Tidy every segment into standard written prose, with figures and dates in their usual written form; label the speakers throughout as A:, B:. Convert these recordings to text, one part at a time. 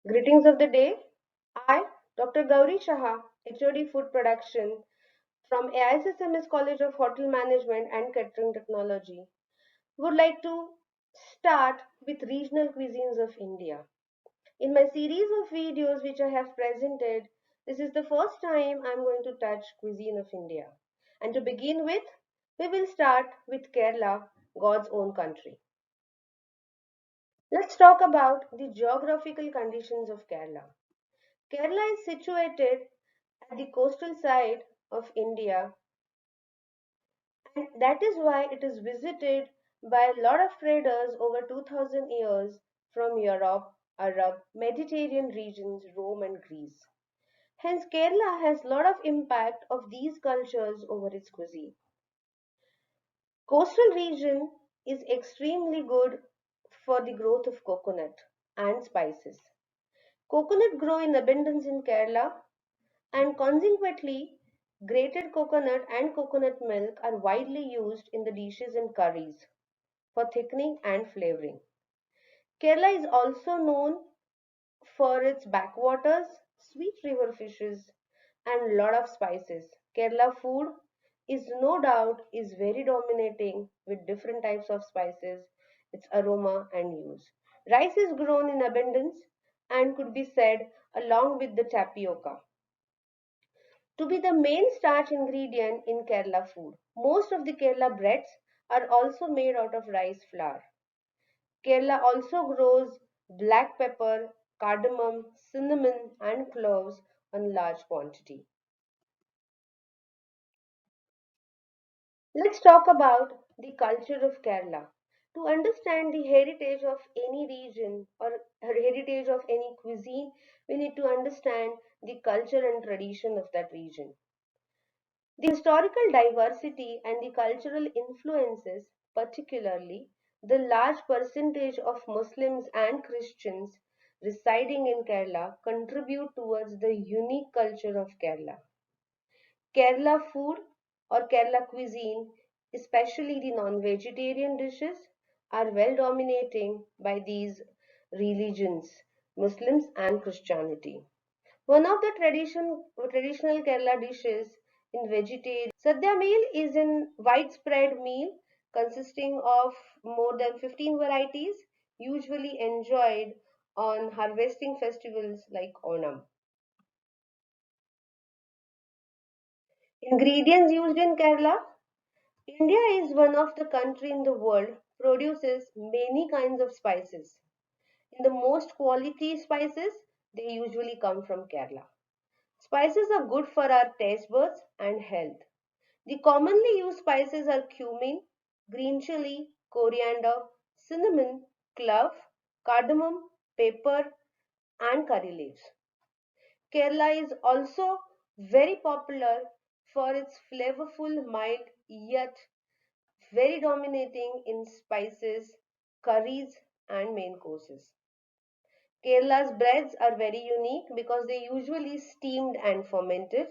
A: Greetings of the day. I, Dr. Gauri Shaha, HOD Food Production from AISSMS College of Hotel Management and Catering Technology, would like to start with regional cuisines of India. In my series of videos which I have presented, this is the first time I'm going to touch cuisine of India. And to begin with, we will start with Kerala, God's own country. Let's talk about the geographical conditions of Kerala. Kerala is situated at the coastal side of India, and that is why it is visited by a lot of traders over 2000 years from Europe, Arab, Mediterranean regions, Rome and Greece. Hence Kerala has a lot of impact of these cultures over its cuisine. Coastal region is extremely good for the growth of coconut and spices. Coconut grow in abundance in Kerala and consequently grated coconut and coconut milk are widely used in the dishes and curries for thickening and flavoring. Kerala is also known for its backwaters, sweet river fishes and lot of spices. Kerala food is no doubt is very dominating with different types of spices, its aroma and use. Rice is grown in abundance and could be said along with the tapioca to be the main starch ingredient in Kerala food. Most of the Kerala breads are also made out of rice flour. Kerala also grows black pepper, cardamom, cinnamon and cloves in large quantity. Let's talk about the culture of Kerala. To understand the heritage of any region or heritage of any cuisine, we need to understand the culture and tradition of that region. The historical diversity and the cultural influences, particularly the large percentage of Muslims and Christians residing in Kerala, contribute towards the unique culture of Kerala. Kerala food or Kerala cuisine, especially the non-vegetarian dishes, are well dominating by these religions, Muslims and Christianity. One of the traditional Kerala dishes in vegetarian Sadhya meal is a widespread meal consisting of more than 15 varieties, usually enjoyed on harvesting festivals like Onam. Ingredients used in Kerala. India is one of the country in the world produces many kinds of spices. In the most quality spices, they usually come from Kerala. Spices are good for our taste buds and health. The commonly used spices are cumin, green chili, coriander, cinnamon, clove, cardamom, pepper, and curry leaves. Kerala is also very popular for its flavorful, mild, yet very dominating in spices, curries, and main courses. Kerala's breads are very unique because they usually steamed and fermented.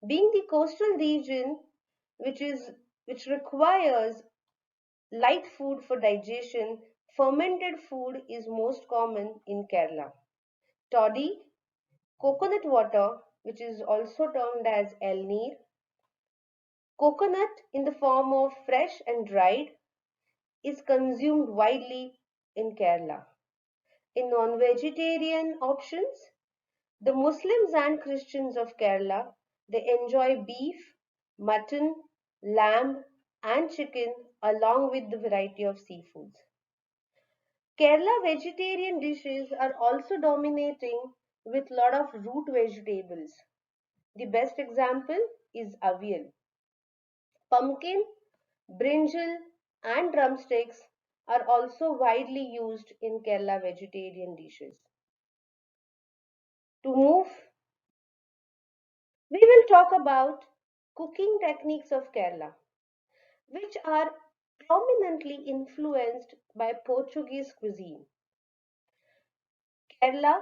A: Being the coastal region, which is which requires light food for digestion, fermented food is most common in Kerala. Toddy, coconut water, which is also termed as elnir, coconut in the form of fresh and dried, is consumed widely in Kerala. In non-vegetarian options, the Muslims and Christians of Kerala, they enjoy beef, mutton, lamb and chicken along with the variety of seafoods. Kerala vegetarian dishes are also dominating with lot of root vegetables. The best example is avial. Pumpkin, brinjal and drumsticks are also widely used in Kerala vegetarian dishes. To move, we will talk about cooking techniques of Kerala, which are prominently influenced by Portuguese cuisine. Kerala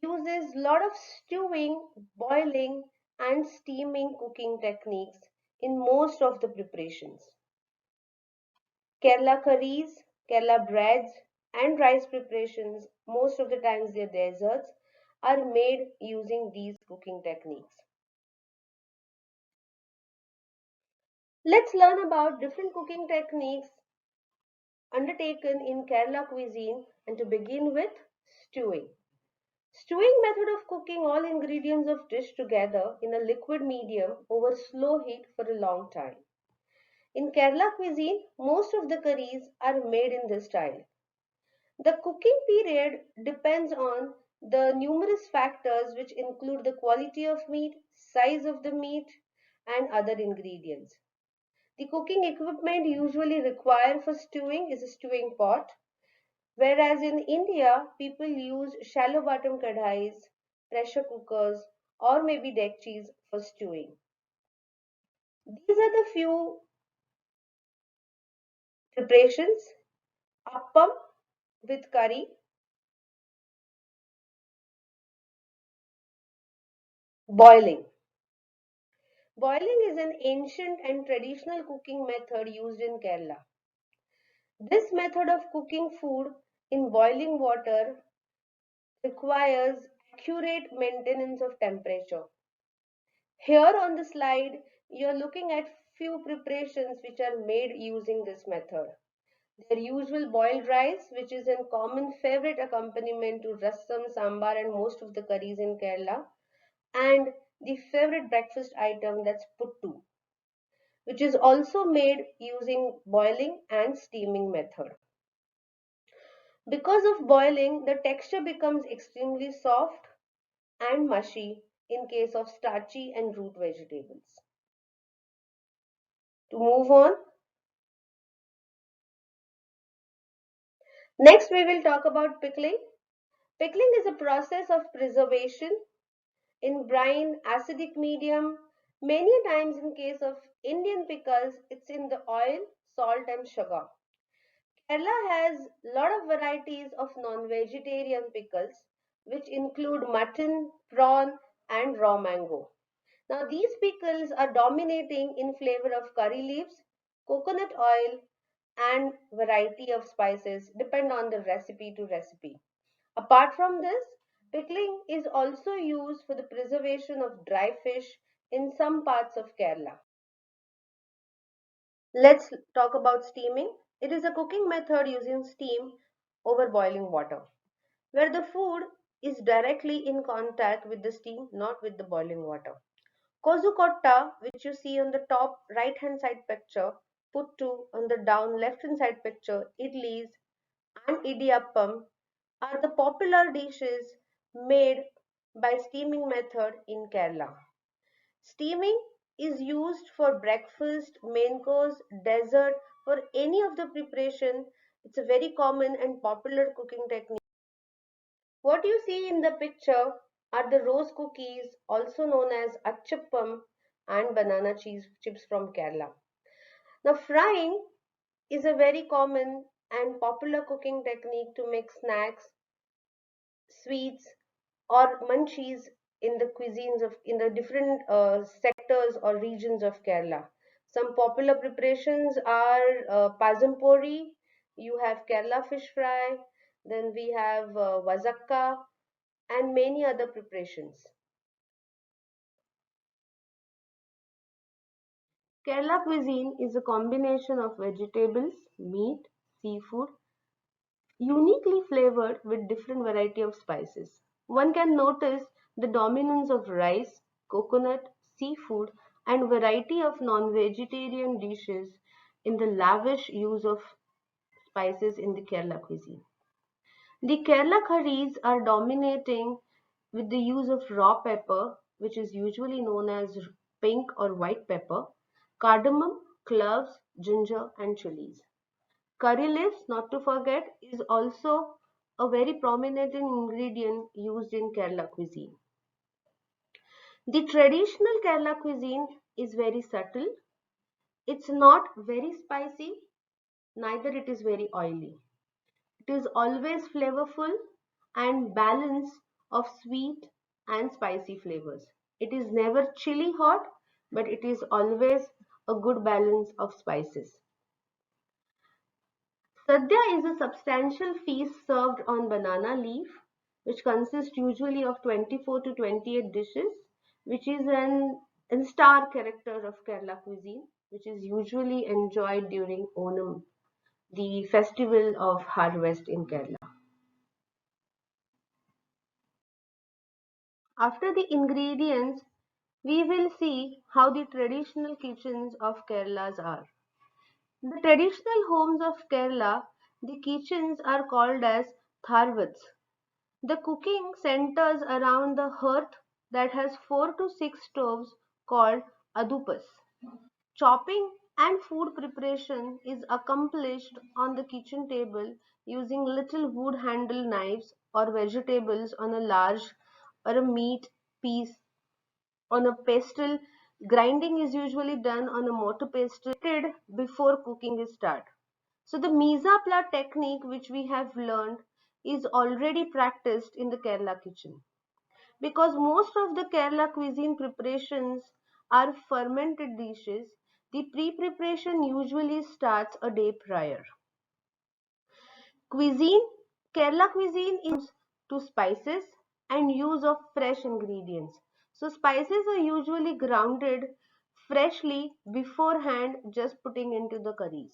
A: uses a lot of stewing, boiling, and steaming cooking techniques in most of the preparations. Kerala curries, Kerala breads, and rice preparations, most of the times their desserts, are made using these cooking techniques. Let's learn about different cooking techniques undertaken in Kerala cuisine, and to begin with, stewing. Stewing method of cooking all ingredients of dish together in a liquid medium over slow heat for a long time. In Kerala cuisine, most of the curries are made in this style. The cooking period depends on the numerous factors which include the quality of meat, size of the meat, and other ingredients. The cooking equipment usually required for stewing is a stewing pot, whereas in India, people use shallow bottom kadhais, pressure cookers, or maybe dekchis for stewing. These are the few preparations. Appam with curry, boiling. Boiling is an ancient and traditional cooking method used in Kerala. This method of cooking food in boiling water requires accurate maintenance of temperature. Here on the slide, you are looking at few preparations which are made using this method. Their usual boiled rice, which is a common favorite accompaniment to rasam, sambar, and most of the curries in Kerala, and the favorite breakfast item that's puttu, which is also made using boiling and steaming method. Because of boiling, the texture becomes extremely soft and mushy in case of starchy and root vegetables. To move on, next we will talk about pickling. Pickling is a process of preservation in brine, acidic medium. Many times in case of Indian pickles, it's in the oil, salt and sugar. Kerala has lot of varieties of non-vegetarian pickles which include mutton, prawn and raw mango. Now these pickles are dominating in flavor of curry leaves, coconut oil and variety of spices depend on the recipe to recipe. Apart from this, pickling is also used for the preservation of dry fish in some parts of Kerala. Let's talk about steaming. It is a cooking method using steam over boiling water, where the food is directly in contact with the steam, not with the boiling water. Kozukotta, which you see on the top right hand side picture, puttu on the down left hand side picture, idlis and idiyappam are the popular dishes made by steaming method in Kerala. Steaming is used for breakfast, main course, dessert, for any of the preparation. It's a very common and popular cooking technique. What you see in the picture are the rose cookies, also known as achappam and banana cheese chips from Kerala. Now, frying is a very common and popular cooking technique to make snacks, sweets, or munchies in the cuisines of in the different sectors or regions of Kerala. Some popular preparations are pazampori, you have Kerala fish fry, then we have wazakka and many other preparations. Kerala cuisine is a combination of vegetables, meat, seafood, uniquely flavored with different variety of spices. One can notice the dominance of rice, coconut, seafood and variety of non-vegetarian dishes in the lavish use of spices in the Kerala cuisine. The Kerala curries are dominating with the use of raw pepper, which is usually known as pink or white pepper, cardamom, cloves, ginger and chilies. Curry leaves, not to forget, is also a very prominent ingredient used in Kerala cuisine. The traditional Kerala cuisine is very subtle. It's not very spicy, neither it is very oily. It is always flavorful and balance of sweet and spicy flavors. It is never chilly hot, but it is always a good balance of spices. Sadhya is a substantial feast served on banana leaf, which consists usually of 24 to 28 dishes, which is an star character of Kerala cuisine, which is usually enjoyed during Onam, the festival of harvest in Kerala. After the ingredients, we will see how the traditional kitchens of Kerala's are. The traditional homes of Kerala, the kitchens are called as tharvats. The cooking centers around the hearth that has 4 to 6 stoves called adupas. Chopping and food preparation is accomplished on the kitchen table using little wood handled knives or vegetables on a large or a meat piece on a pestle. Grinding is usually done on a mortar pestle before cooking is started. So the Mizapla technique which we have learned is already practiced in the Kerala kitchen. Because most of the Kerala cuisine preparations are fermented dishes, the pre-preparation usually starts a day prior. Cuisine Kerala cuisine is to spices and use of fresh ingredients. So spices are usually grounded freshly beforehand, just putting into the curries.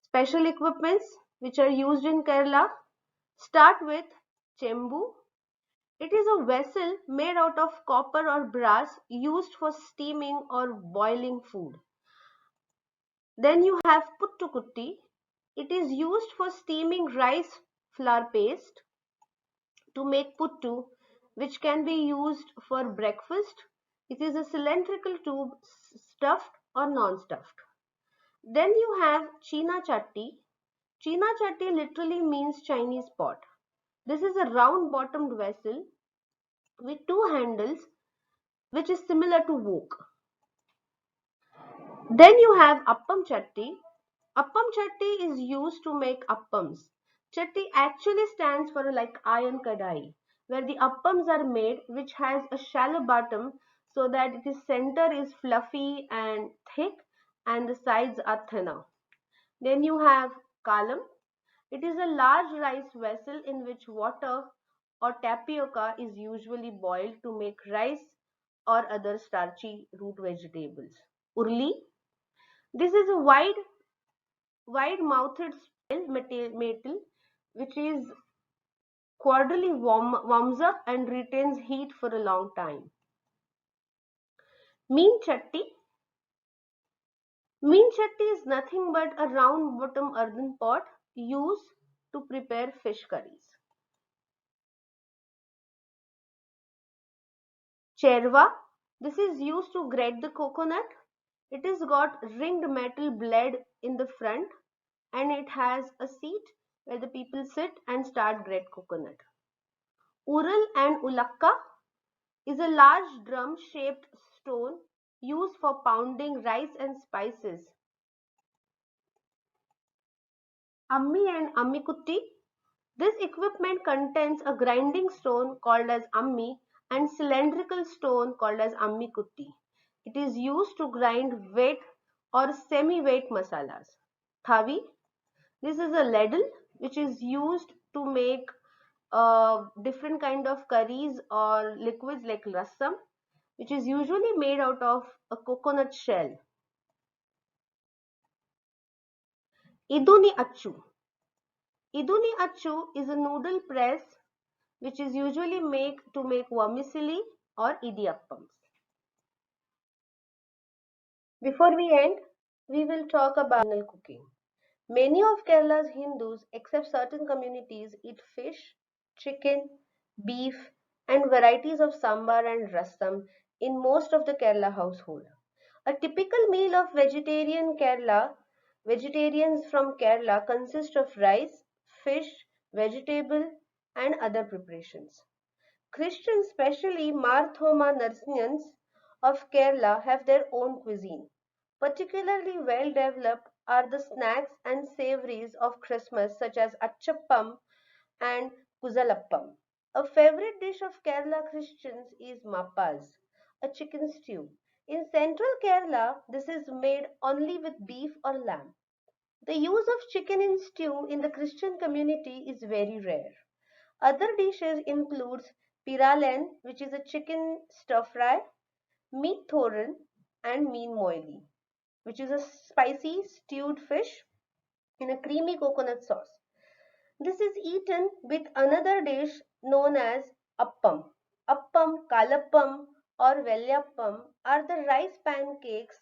A: Special equipments which are used in Kerala start with chembu. It is a vessel made out of copper or brass used for steaming or boiling food. Then you have puttukutti. It is used for steaming rice flour paste to make puttu, which can be used for breakfast. It is a cylindrical tube stuffed or non-stuffed. Then you have china chatti. China chatti literally means Chinese pot. This is a round bottomed vessel with two handles which is similar to wok. Then you have appam chatti. Appam chatti is used to make appams. Chatti actually stands for like iron kadai, where the appams are made, which has a shallow bottom so that its center is fluffy and thick and the sides are thinner. Then you have kalam. It is a large rice vessel in which water or tapioca is usually boiled to make rice or other starchy root vegetables. Urli. This is a wide-mouthed steel metal which is quarterly warms up and retains heat for a long time. Mean chatti. Mean chatti is nothing but a round bottom earthen pot used to prepare fish curries. Cherva. This is used to grate the coconut. It has got ringed metal blade in the front and it has a seat where the people sit and start grate coconut. Ural and ulakka is a large drum shaped stone used for pounding rice and spices. Ammi and ammikutti. This equipment contains a grinding stone called as ammi and cylindrical stone called as ammikutti. It is used to grind wet or semi-wet masalas. Thavi. This is a ladle which is used to make different kind of curries or liquids like rasam, which is usually made out of a coconut shell. Iduni Achu. Iduni Achu is a noodle press which is usually made to make vermicelli or idiyappams. Before we end, we will talk about traditional cooking. Many of Kerala's Hindus, except certain communities, eat fish, chicken, beef, and varieties of sambar and rasam in most of the Kerala household. A typical meal of vegetarians from Kerala consist of rice, fish, vegetable, and other preparations. Christians, especially Marthoma Narsinians of Kerala, have their own cuisine. Particularly well developed are the snacks and savories of Christmas, such as Achappam and Kuzalappam. A favorite dish of Kerala Christians is Mappas, a chicken stew. In central Kerala, this is made only with beef or lamb. The use of chicken in stew in the Christian community is very rare. Other dishes includes piralen, which is a chicken stir fry, meat thoran, and meen moili, which is a spicy stewed fish in a creamy coconut sauce. This is eaten with another dish known as appam. Appam, kalappam, or vellappam are the rice pancakes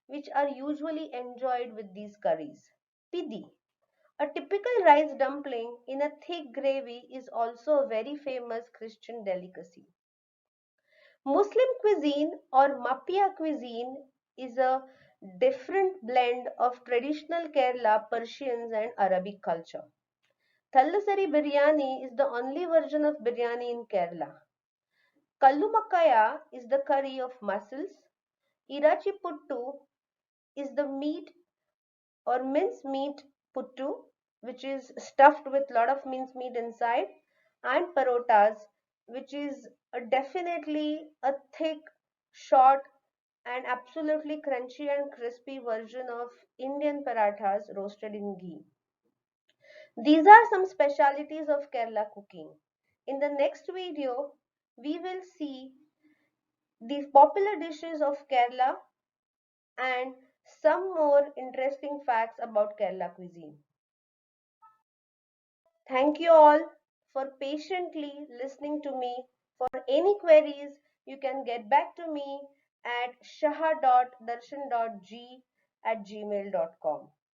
A: which are usually enjoyed with these curries. Pidi, a typical rice dumpling in a thick gravy, is also a very famous Christian delicacy. Muslim cuisine or Mapia cuisine is a different blend of traditional Kerala, Persians, and Arabic culture. Thallasari biryani is the only version of biryani in Kerala. Kallumakkaya is the curry of mussels. Irachi puttu is the meat or mince meat puttu, which is stuffed with lot of mince meat inside, and parotas, which is definitely a thick, short, and absolutely crunchy and crispy version of Indian parathas roasted in ghee. These are some specialities of Kerala cooking. In the next video, we will see the popular dishes of Kerala and some more interesting facts about Kerala cuisine. Thank you all for patiently listening to me. For any queries, you can get back to me at shaha.darshan.g@gmail.com.